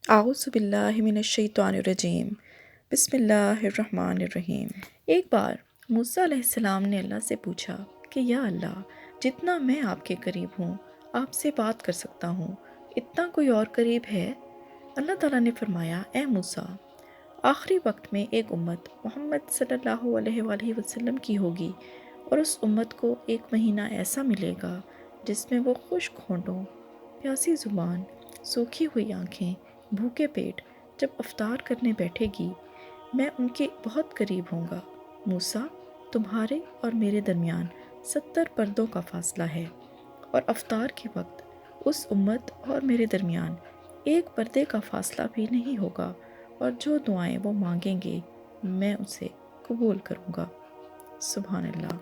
اعوذ باللہ من الشیطان الرجیم بسم اللہ الرحمن الرحیم۔ ایک بار موسیٰ علیہ السلام نے اللہ سے پوچھا کہ یا اللہ، جتنا میں آپ کے قریب ہوں، آپ سے بات کر سکتا ہوں، اتنا کوئی اور قریب ہے؟ اللہ تعالیٰ نے فرمایا، اے موسیٰ، آخری وقت میں ایک امت محمد صلی اللہ علیہ وآلہ وسلم کی ہوگی، اور اس امت کو ایک مہینہ ایسا ملے گا جس میں وہ خشک ہونٹوں، پیاسی زبان، سوکھی ہوئی آنکھیں، بھوکے پیٹ جب افطار کرنے بیٹھے گی، میں ان کے بہت قریب ہوں گا۔ موسیٰ، تمہارے اور میرے درمیان 70 پردوں کا فاصلہ ہے، اور افطار کے وقت اس امت اور میرے درمیان ایک پردے کا فاصلہ بھی نہیں ہوگا، اور جو دعائیں وہ مانگیں گے میں اسے قبول کروں گا۔ سبحان اللہ۔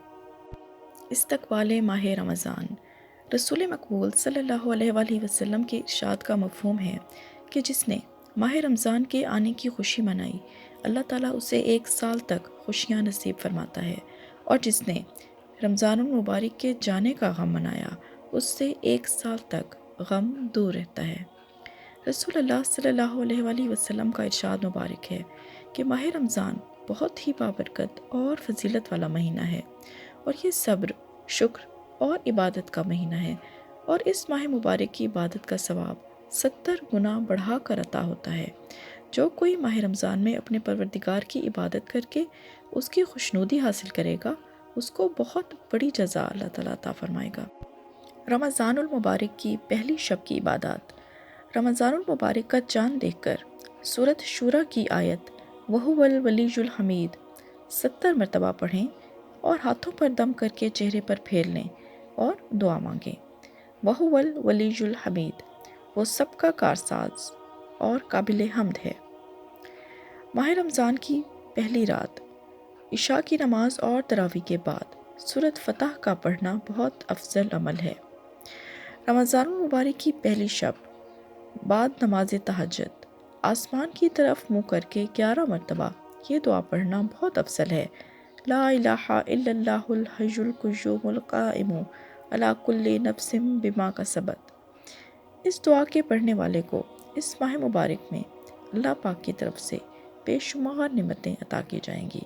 استقبال ماہ رمضان۔ رسول مقبول صلی اللہ علیہ وآلہ وسلم کے ارشاد کا مفہوم ہے کہ جس نے ماہ رمضان کے آنے کی خوشی منائی، اللہ تعالیٰ اسے 1 سال تک خوشیاں نصیب فرماتا ہے، اور جس نے رمضان المبارک کے جانے کا غم منایا، اس سے 1 سال تک غم دور رہتا ہے۔ رسول اللہ صلی اللہ علیہ وآلہ وسلم کا ارشاد مبارک ہے کہ ماہ رمضان بہت ہی بابرکت اور فضیلت والا مہینہ ہے، اور یہ صبر، شکر اور عبادت کا مہینہ ہے، اور اس ماہ مبارک کی عبادت کا ثواب 70 گنا بڑھا کر عطا ہوتا ہے۔ جو کوئی ماہ رمضان میں اپنے پروردگار کی عبادت کر کے اس کی خوشنودی حاصل کرے گا، اس کو بہت بڑی جزا اللہ تعالیٰ عطا فرمائے گا۔ رمضان المبارک کی پہلی شب کی عبادات۔ رمضان المبارک کا چاند دیکھ کر سورۃ شورى کی آیت وَهُوَ الْوَلِيُّ الْحَمِيدُ 70 مرتبہ پڑھیں، اور ہاتھوں پر دم کر کے چہرے پر پھیر لیں اور دعا مانگیں۔ وَهُوَ الْوَلِيُّ الْحَمِيدُ، وہ سب کا کارساز اور قابل حمد ہے۔ ماہ رمضان کی پہلی رات، عشاء کی نماز اور تراویح کے بعد سورۃ فتح کا پڑھنا بہت افضل عمل ہے۔ رمضان المبارک کی پہلی شب، بعد نماز تہجد، آسمان کی طرف منہ کر کے 11 مرتبہ یہ دعا پڑھنا بہت افضل ہے۔ لا الہ الا اللہ الحی القیوم القائم علی کل نفس بما کسبت۔ اس دعا کے پڑھنے والے کو اس ماہ مبارک میں اللہ پاک کی طرف سے بے شمار نعمتیں عطا کی جائیں گی۔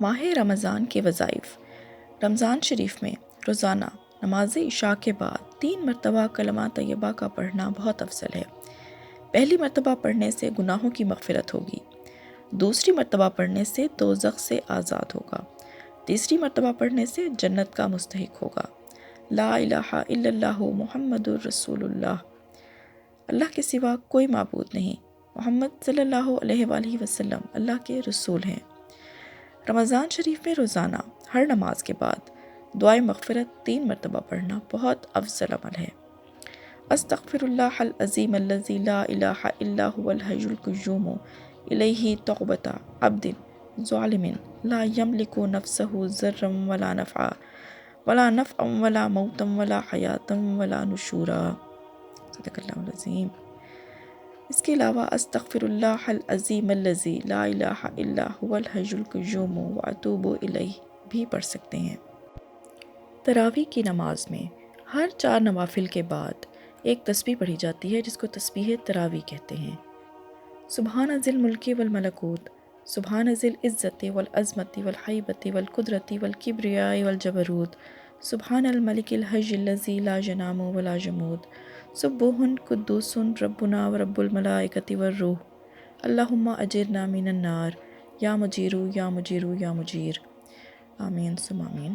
ماہ رمضان کے وظائف۔ رمضان شریف میں روزانہ نماز عشاء کے بعد 3 مرتبہ کلمہ طیبہ کا پڑھنا بہت افضل ہے۔ پہلی مرتبہ پڑھنے سے گناہوں کی مغفرت ہوگی، دوسری مرتبہ پڑھنے سے دوزخ سے آزاد ہوگا، تیسری مرتبہ پڑھنے سے جنت کا مستحق ہوگا۔ لا الہ الا اللہ محمد الرسول اللہ، اللہ کے سوا کوئی معبود نہیں، محمد صلی اللہ علیہ وآلہ وسلم اللہ کے رسول ہیں۔ رمضان شریف میں روزانہ ہر نماز کے بعد دعائے مغفرت 3 مرتبہ پڑھنا بہت افضل عمل ہے۔ استغفر اللہ العظیم الذی لا الہ الا هو الحی القیوم الیہ توبۃ عبد ظالم لا یملک نفسہ ضرا ولا نفعا ولا موتا ولا حیاتا ولا نشورا۔ صدق اللہ العظیم۔ اس کے علاوہ استغفر اللہ العظیم الذی لا الہ الا هو الحی القیوم واتوب الیہ بھی پڑھ سکتے ہیں۔ تراویح کی نماز میں ہر 4 نوافل کے بعد ایک تسبیح پڑھی جاتی ہے جس کو تسبیح تراویح کہتے ہیں۔ سبحان ذی الملک والملکوت، سبحان ذی العزت والعظمت والہیبت والقدرت والکبریاء والجبروت، سبحان الملک الحی الذی لا ینام ولا یموت، سبوح قدوس ربنا ورب الملائکۃ والروح، اللہم اجرنا من النار، یا مجیر یا مجیر یا مجیر۔ آمین ثم آمین۔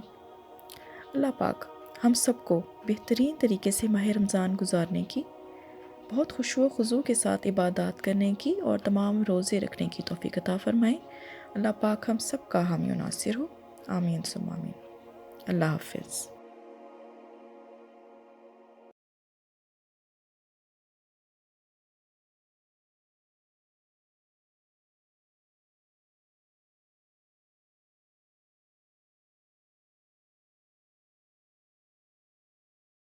اللہ پاک ہم سب کو بہترین طریقے سے ماہ رمضان گزارنے کی، بہت خشوع و خضوع کے ساتھ عبادات کرنے کی اور تمام روزے رکھنے کی توفیق عطا فرمائے۔ اللہ پاک ہم سب کا حامی و ناصر ہو۔ آمین ثم آمین۔ اللہ حافظ۔